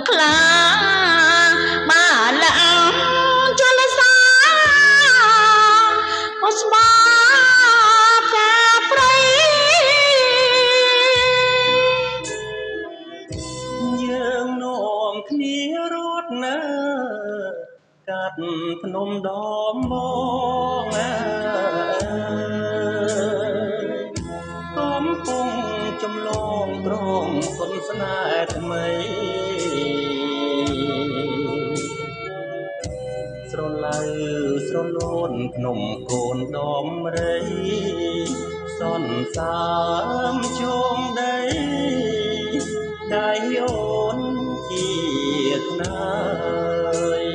ខ្លាបាឡើងជលសាអស្បាកាព្រៃយើងនាំគ្នារត់នៅកាត់ភ្នំដំបងកំពុងចំលងត្រង់គុណស្នេហ៍ថ្មីស្រឡៅស្រលូនភ្នំកូនដំរីសន្សាមជុំដីកាយអូនជាខ្នើយ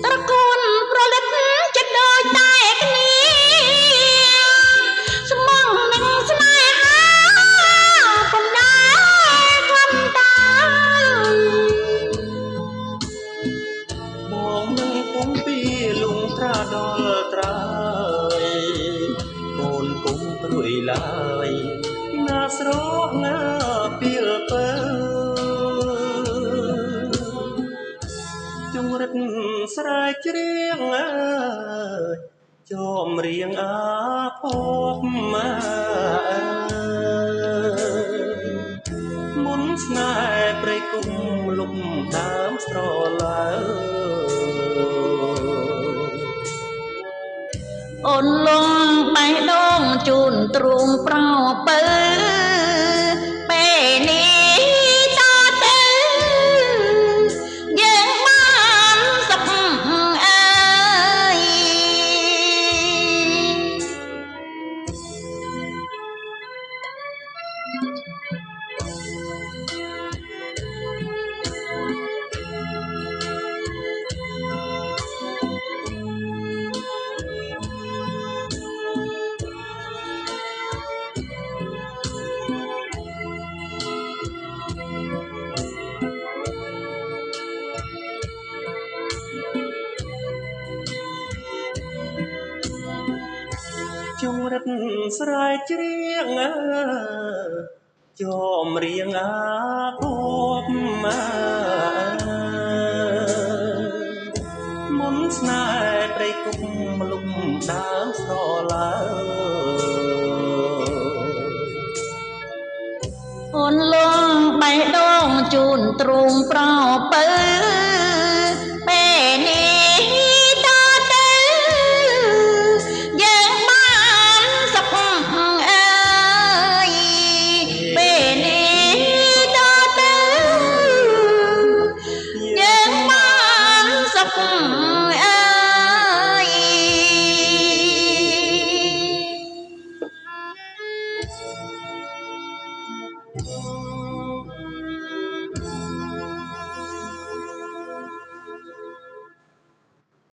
ត្រកូលប្រលិតចិត្តដូចតែគ្នាស្មងនឹងស្នេហាប៉ុន្តែខ្លំតាបងនឹងពុំពីលងត្រាដល់ត្រើយកូនពុំព្រួយឡើយណាស្រកណាពីលពើចង្រិតស្រែកច្រៀងចំរៀងអាភពមុនស្នេហ៍ព្រៃគុំលុបដើមស្រលើអូនលងបេះដូងជូនទ្រូងប្រោពើពេលនេះតទៅយើងបានសុខអើយចង្រិតស្រែកច្រៀងចំរៀងអាភពមុនស្នេហ៍ព្រៃគុំលុបដើមស្រលើអូនលងបេះដូងជូនទ្រូងប្រោពើ